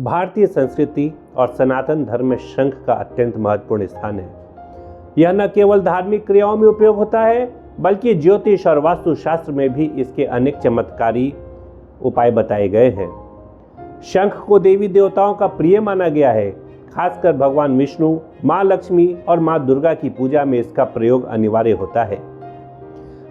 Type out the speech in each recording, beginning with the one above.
भारतीय संस्कृति और सनातन धर्म में शंख का अत्यंत महत्वपूर्ण स्थान है। यह न केवल धार्मिक क्रियाओं में उपयोग होता है बल्कि ज्योतिष और वास्तुशास्त्र में भी इसके अनेक चमत्कारी उपाय बताए गए हैं। शंख को देवी देवताओं का प्रिय माना गया है। खासकर भगवान विष्णु, माँ लक्ष्मी और माँ दुर्गा की पूजा में इसका प्रयोग अनिवार्य होता है।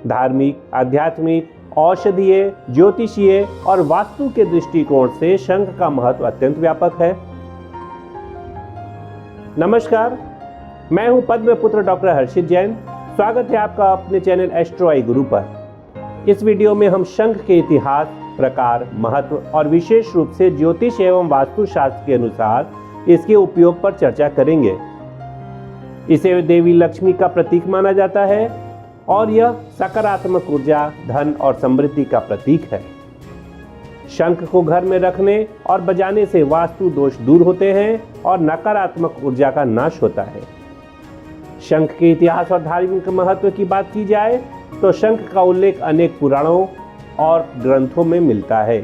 धार्मिक, आध्यात्मिक, औषधीय, ज्योतिषीय और वास्तु के दृष्टिकोण से शंख का महत्व अत्यंत व्यापक है। नमस्कार, मैं हूं पद्मपुत्र डॉक्टर हर्षित जैन। स्वागत है आपका अपने चैनल एस्ट्रो आई गुरु पर। इस वीडियो में हम शंख के इतिहास, प्रकार, महत्व और विशेष रूप से ज्योतिष एवं वास्तुशास्त्र के अनुसार इसके उपयोग पर चर्चा करेंगे। इसे देवी लक्ष्मी का प्रतीक माना जाता है और यह सकारात्मक ऊर्जा, धन और समृद्धि का प्रतीक है। शंख को घर में रखने और बजाने से वास्तु दोष दूर होते हैं और नकारात्मक ऊर्जा का नाश होता है। शंख के इतिहास और धार्मिक महत्व की बात की जाए तो शंख का उल्लेख अनेक पुराणों और ग्रंथों में मिलता है।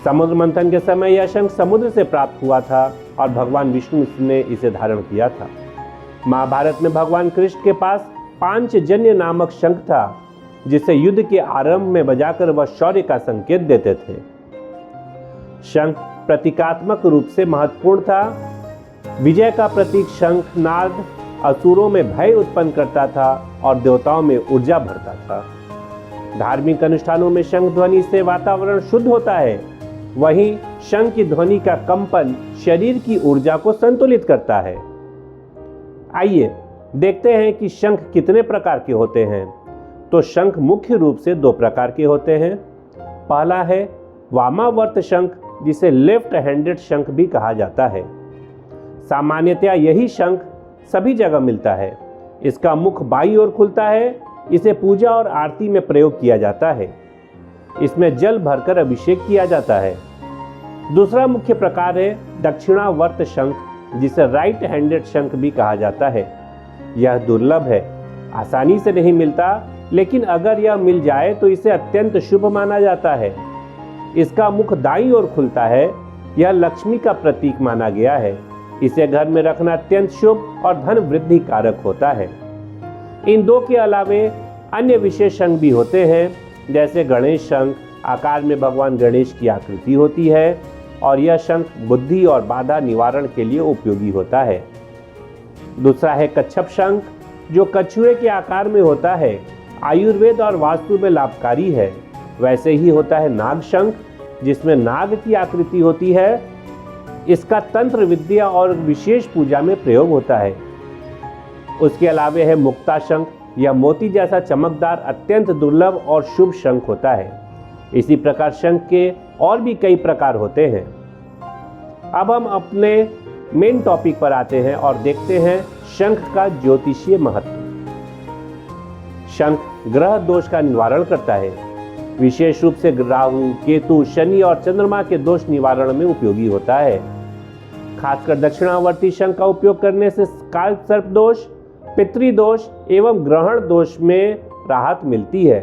समुद्र मंथन के समय यह शंख समुद्र से प्राप्त हुआ था और भगवान विष्णु ने इसे धारण किया था। महाभारत में भगवान कृष्ण के पास पांचजन्य नामक शंख था, जिसे युद्ध के आरंभ में बजाकर वह शौर्य का संकेत देते थे। शंख प्रतीकात्मक रूप से महत्वपूर्ण था। विजय का प्रतीक शंखनाद असुरों में भय उत्पन्न करता था और देवताओं में ऊर्जा भरता था। धार्मिक अनुष्ठानों में शंख ध्वनि से वातावरण शुद्ध होता है। वहीं शंख की ध्वनि का कंपन शरीर की ऊर्जा को संतुलित करता है। आइए देखते हैं कि शंख कितने प्रकार के होते हैं। तो शंख मुख्य रूप से दो प्रकार के होते हैं। पहला है वामावर्त शंख, जिसे लेफ्ट हैंडेड शंख भी कहा जाता है। सामान्यतया यही शंख सभी जगह मिलता है। इसका मुख बाईं ओर खुलता है। इसे पूजा और आरती में प्रयोग किया जाता है। इसमें जल भरकर अभिषेक किया जाता है। दूसरा मुख्य प्रकार है दक्षिणावर्त शंख, जिसे राइट हैंडेड शंख भी कहा जाता है। यह दुर्लभ है, आसानी से नहीं मिलता, लेकिन अगर यह मिल जाए तो इसे अत्यंत शुभ माना जाता है। इसका मुख दाईं ओर खुलता है। यह लक्ष्मी का प्रतीक माना गया है। इसे घर में रखना अत्यंत शुभ और धन वृद्धि कारक होता है। इन दो के अलावे अन्य विशेष शंख भी होते हैं, जैसे गणेश शंख। आकार में भगवान गणेश की आकृति होती है और यह शंख बुद्धि और बाधा निवारण के लिए उपयोगी होता है। दूसरा है कच्छप शंख, जो कछुए के आकार में होता है। आयुर्वेद और वास्तु में लाभकारी है। वैसे ही होता है नाग शंख, जिसमें नाग की आकृति होती है। इसका तंत्र विद्या और विशेष पूजा में प्रयोग होता है। उसके अलावे है मुक्ता शंख। यह मोती जैसा चमकदार, अत्यंत दुर्लभ और शुभ शंख होता है। इसी प्रकार शंख के और भी कई प्रकार होते हैं। अब हम अपने मेन टॉपिक पर आते हैं और देखते हैं शंख का ज्योतिषीय महत्व। शंख ग्रह दोष का निवारण करता है। विशेष रूप से राहु, केतु, शनि और चंद्रमा के दोष निवारण में उपयोगी होता है। खासकर दक्षिणावर्ती शंख का उपयोग करने से काल सर्प दोष, पितृदोष एवं ग्रहण दोष में राहत मिलती है।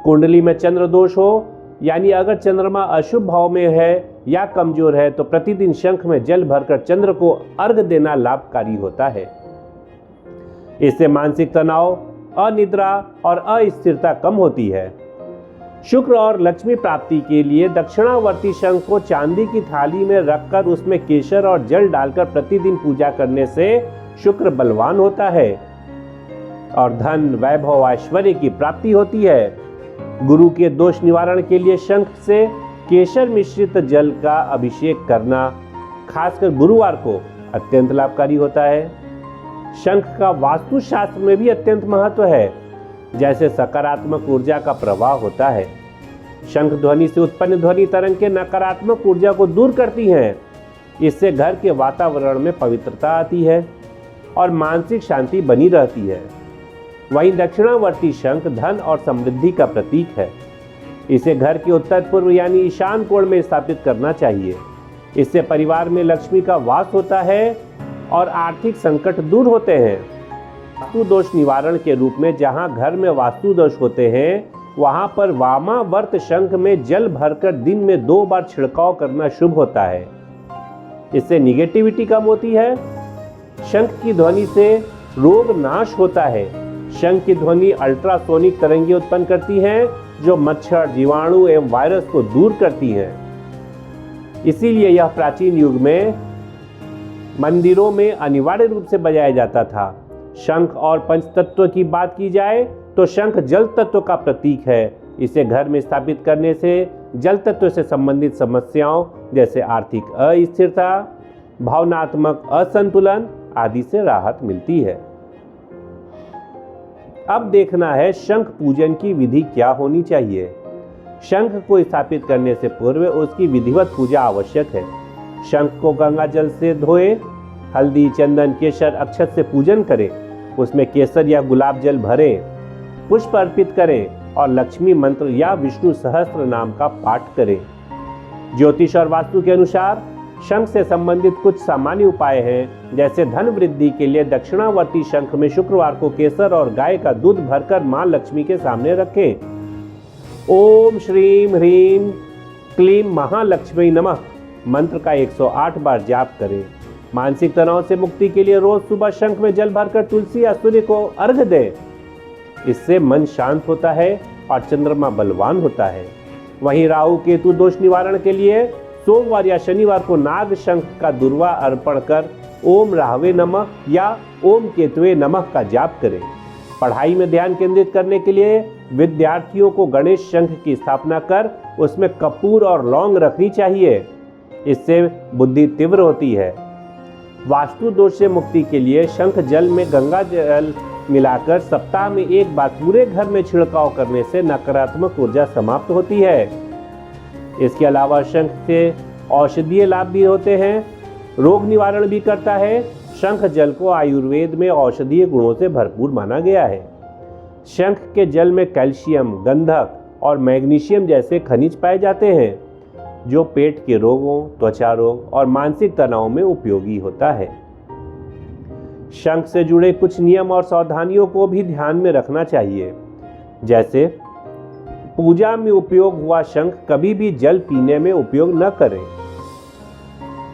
कुंडली में चंद्र दोष हो, यानी अगर चंद्रमा अशुभ भाव में है या कमजोर है, तो प्रतिदिन शंख में जल भरकर चंद्र को अर्घ देना लाभकारी होता है। इससे मानसिक तनाव, अनिद्रा और अस्थिरता कम होती है। शुक्र और लक्ष्मी प्राप्ति के लिए दक्षिणावर्ती शंख को चांदी की थाली में रखकर उसमें केसर और जल डालकर प्रतिदिन पूजा करने से शुक्र बलवान होता है और धन, वैभव, ऐश्वर्य की प्राप्ति होती है। गुरु के दोष निवारण के लिए शंख से केसर मिश्रित जल का अभिषेक करना, खासकर गुरुवार को, अत्यंत लाभकारी होता है। शंख का वास्तुशास्त्र में भी अत्यंत महत्व है। जैसे सकारात्मक ऊर्जा का प्रवाह होता है। शंख ध्वनि से उत्पन्न ध्वनि तरंग के नकारात्मक ऊर्जा को दूर करती हैं। इससे घर के वातावरण में पवित्रता आती है और मानसिक शांति बनी रहती है। वहीं दक्षिणावर्ती शंख धन और समृद्धि का प्रतीक है। इसे घर के उत्तर पूर्व यानी ईशान कोण में स्थापित करना चाहिए। इससे परिवार में लक्ष्मी का वास होता है और आर्थिक संकट दूर होते हैं। वास्तु दोष निवारण के रूप में जहां घर में वास्तु दोष होते हैं, वहां पर वामावर्त शंख में जल भरकर दिन में 2 बार छिड़काव करना शुभ होता है। इससे निगेटिविटी कम होती है। शंख की ध्वनि से रोग नाश होता है। शंख की ध्वनि अल्ट्रासोनिक तरंगें उत्पन्न करती हैं जो मच्छर, जीवाणु एवं वायरस को दूर करती हैं। इसीलिए यह प्राचीन युग में मंदिरों में अनिवार्य रूप से बजाया जाता था। शंख और पंचतत्व की बात की जाए तो शंख जल तत्व का प्रतीक है। इसे घर में स्थापित करने से जल तत्व से संबंधित समस्याओं जैसे आर्थिक अस्थिरता, भावनात्मक असंतुलन आदि से राहत मिलती है। अब देखना है शंख पूजन की विधि क्या होनी चाहिए। शंख को स्थापित करने से पूर्व उसकी विधिवत पूजा आवश्यक है। शंख को गंगा जल से धोएं, हल्दी, चंदन, केसर, अक्षत से पूजन करें, उसमें केसर या गुलाब जल भरें, पुष्प अर्पित करें और लक्ष्मी मंत्र या विष्णु सहस्त्र नाम का पाठ करें। ज्योतिष और वास्तु के अनुसार शंख से संबंधित कुछ सामान्य उपाय हैं, जैसे धन वृद्धि के लिए दक्षिणावर्ती शंख में शुक्रवार को केसर और गाय का दूध भरकर मां लक्ष्मी के सामने रखें। ओम श्रीम ह्रीम क्लीम महालक्ष्मी नमः मंत्र का 108 बार जाप करें। मानसिक तनाव से मुक्ति के लिए रोज सुबह शंख में जल भरकर तुलसी या सूर्य को अर्घ्य दें। इससे मन शांत होता है और चंद्रमा बलवान होता है। वहीं राहु केतु दोष निवारण के लिए सोमवार या शनिवार को नाग शंख का दुर्वा अर्पण कर ओम राहवे नमः या ओम केतुवे नमः का जाप करें। पढ़ाई में ध्यान केंद्रित करने के लिए विद्यार्थियों को गणेश शंख की स्थापना कर उसमें कपूर और लौंग रखनी चाहिए। इससे बुद्धि तीव्र होती है। वास्तु दोष से मुक्ति के लिए शंख जल में गंगा जल मिलाकर सप्ताह में एक बार पूरे घर में छिड़काव करने से नकारात्मक ऊर्जा समाप्त होती है। इसके अलावा शंख से औषधीय लाभ भी होते हैं, रोग निवारण भी करता है। शंख जल को आयुर्वेद में औषधीय गुणों से भरपूर माना गया है। शंख के जल में कैल्शियम, गंधक और मैग्नीशियम जैसे खनिज पाए जाते हैं, जो पेट के रोगों, त्वचा रोग और मानसिक तनाव में उपयोगी होता है। शंख से जुड़े कुछ नियम और सावधानियों को भी ध्यान में रखना चाहिए, जैसे पूजा में उपयोग हुआ शंख कभी भी जल पीने में उपयोग न करें।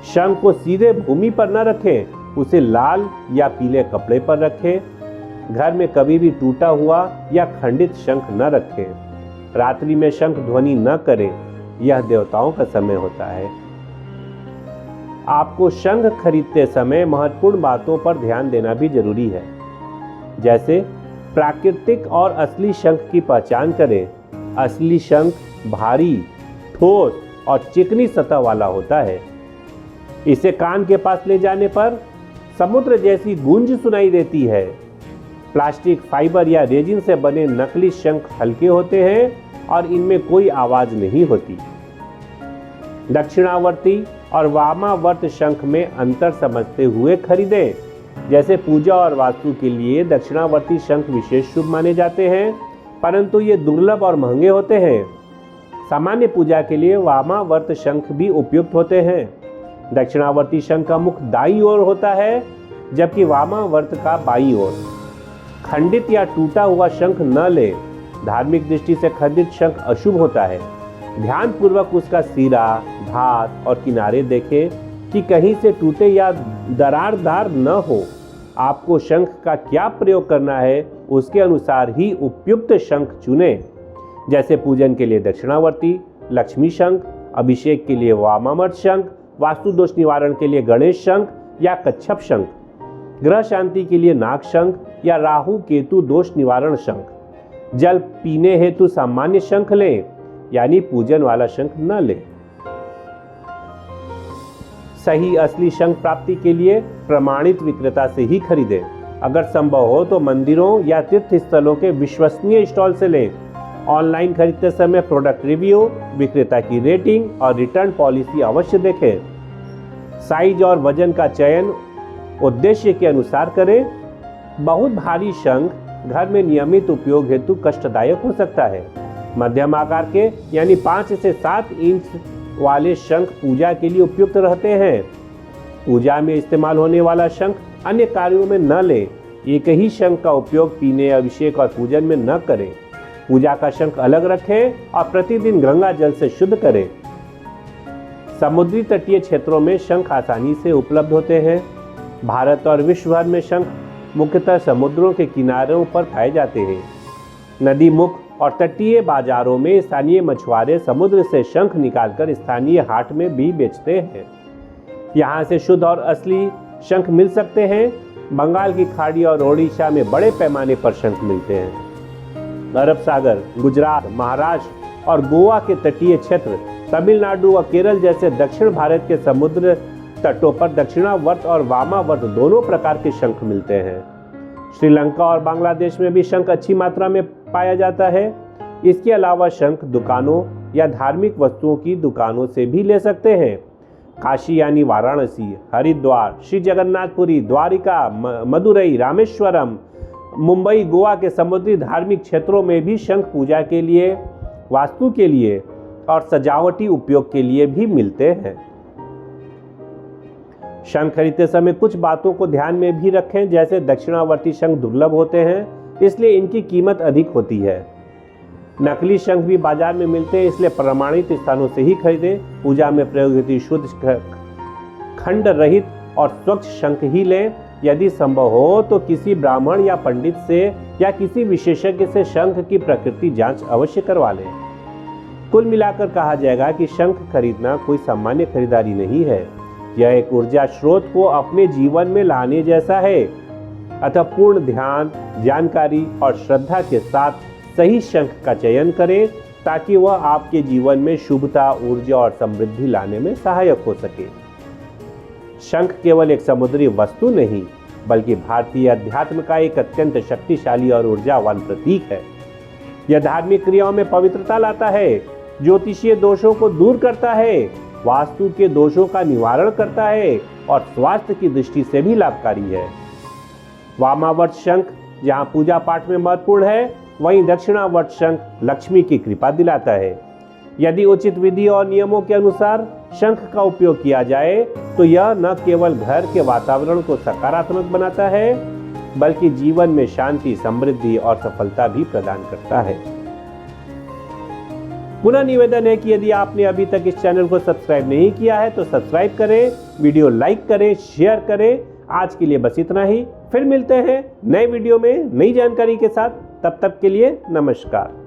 शंख को सीधे भूमि पर न रखें, उसे लाल या पीले कपड़े पर रखें। घर में कभी भी टूटा हुआ या खंडित शंख न रखें। रात्रि में शंख ध्वनि न करें, यह देवताओं का समय होता है। आपको शंख खरीदते समय महत्वपूर्ण बातों पर ध्यान देना भी जरूरी है, जैसे प्राकृतिक और असली शंख की पहचान करें। असली शंख भारी, ठोस और चिकनी सतह वाला होता है। इसे कान के पास ले जाने पर समुद्र जैसी गूंज सुनाई देती है। प्लास्टिक, फाइबर या रेजिन से बने नकली शंख हल्के होते हैं और इनमें कोई आवाज नहीं होती। दक्षिणावर्ती और वामावर्त शंख में अंतर समझते हुए खरीदें। जैसे पूजा और वास्तु के लिए दक्षिणावर्ती शंख विशेष शुभ माने जाते हैं, परंतु ये दुर्लभ और महंगे होते हैं। सामान्य पूजा के लिए वामावर्त शंख भी उपयुक्त होते हैं। दक्षिणावर्ती शंख का मुख दाईं ओर होता है, जबकि वामावर्त का बाईं ओर। खंडित या टूटा हुआ शंख न लें। धार्मिक दृष्टि से खंडित शंख अशुभ होता है। ध्यानपूर्वक उसका सिरा, धात और किनारे देखें कि कहीं से टूटे या दरारदार न हो। आपको शंख का क्या प्रयोग करना है, उसके अनुसार ही उपयुक्त शंख चुनें। जैसे पूजन के लिए दक्षिणावर्ती, लक्ष्मी शंख, अभिषेक के लिए वामावर्त शंख, वास्तु दोष निवारण के लिए गणेश शंख या कच्छप शंख, ग्रह शांति के लिए नाग शंख या राहु केतु दोष निवारण शंख। जल पीने हेतु सामान्य शंख लें, यानी पूजन वाला शंख न लें। सही असली शंख प्राप्ति के लिए प्रमाणित विक्रेता से ही खरीदें। अगर संभव हो तो मंदिरों या तीर्थ स्थलों के विश्वसनीय स्टॉल से लें। ऑनलाइन खरीदते समय प्रोडक्ट रिव्यू, विक्रेता की रेटिंग और रिटर्न पॉलिसी अवश्य देखें। साइज और वजन का चयन उद्देश्य के अनुसार करें। बहुत भारी शंख घर में नियमित उपयोग हेतु कष्टदायक हो सकता है। मध्यम आकार के यानी 5 से 7 इंच वाले शंख पूजा के लिए उपयुक्त रहते हैं। पूजा में इस्तेमाल होने वाला शंख अन्य कार्यों में न लें। एक ही शंख का उपयोग पीने, अभिषेक और पूजन में न करें। पूजा का शंख अलग रखें और प्रतिदिन गंगा जल से शुद्ध करें। समुद्री तटीय क्षेत्रों में शंख आसानी से उपलब्ध होते हैं। भारत और विश्व भर में शंख मुख्यतः समुद्रों के किनारों पर पाए जाते हैं। नदी मुख और तटीय बाजारों में स्थानीय मछुआरे समुद्र से शंख निकालकर स्थानीय हाट में भी बेचते हैं। यहाँ से शुद्ध और असली शंख मिल सकते हैं। बंगाल की खाड़ी और ओडिशा में बड़े पैमाने पर शंख मिलते हैं। अरब सागर, गुजरात, महाराष्ट्र और गोवा के तटीय क्षेत्र, तमिलनाडु और केरल जैसे दक्षिण भारत के समुद्र तटों पर दक्षिणावर्त और वामावर्त दोनों प्रकार के शंख मिलते हैं। श्रीलंका और बांग्लादेश में भी शंख अच्छी मात्रा में पाया जाता है। इसके अलावा शंख दुकानों या धार्मिक वस्तुओं की दुकानों से भी ले सकते हैं। काशी यानी वाराणसी, हरिद्वार, श्री जगन्नाथपुरी, द्वारिका, मदुरई, रामेश्वरम, मुंबई, गोवा के समुद्री धार्मिक क्षेत्रों में भी शंख पूजा के लिए, वास्तु के लिए और सजावटी उपयोग के लिए भी मिलते हैं। शंख खरीदते समय कुछ बातों को ध्यान में भी रखें, जैसे दक्षिणावर्ती शंख दुर्लभ होते हैं, इसलिए इनकी कीमत अधिक होती है। नकली शंख भी बाजार में मिलते हैं, इसलिए प्रमाणित स्थानों से ही खरीदें। पूजा में प्रयोग हेतु शुद्ध, खंड रहित और स्वच्छ शंख ही लें। यदि संभव हो तो किसी ब्राह्मण या पंडित से या किसी विशेषज्ञ से शंख की प्रकृति जांच अवश्य करवा लें। कुल मिलाकर कहा जाएगा कि शंख खरीदना कोई सामान्य खरीदारी नहीं है। यह एक ऊर्जा स्रोत को अपने जीवन में लाने जैसा है। अतः पूर्ण ध्यान, जानकारी और श्रद्धा के साथ सही शंख का चयन करें, ताकि वह आपके जीवन में शुभता, ऊर्जा और समृद्धि लाने में सहायक हो सके। शंख केवल एक समुद्री वस्तु नहीं, बल्कि भारतीय अध्यात्म का एक अत्यंत शक्तिशाली और ऊर्जावान प्रतीक है। यह धार्मिक क्रियाओं में पवित्रता लाता है, ज्योतिषीय दोषों को दूर करता है, वास्तु के दोषों का निवारण करता है और स्वास्थ्य की दृष्टि से भी लाभकारी है। वामावर्त शंख जहाँ पूजा पाठ में महत्वपूर्ण है, वहीं दक्षिणावर्त शंख लक्ष्मी की कृपा दिलाता है। यदि उचित विधि और नियमों के अनुसार शंख का उपयोग किया जाए तो यह न केवल घर के वातावरण को सकारात्मक बनाता है, बल्कि जीवन में शांति, समृद्धि और सफलता भी प्रदान करता है। पुनः निवेदन है कि यदि आपने अभी तक इस चैनल को सब्सक्राइब नहीं किया है तो सब्सक्राइब करें, वीडियो लाइक करें, शेयर करें। आज के लिए बस इतना ही। फिर मिलते हैं नए वीडियो में नई जानकारी के साथ। तब तक के लिए नमस्कार।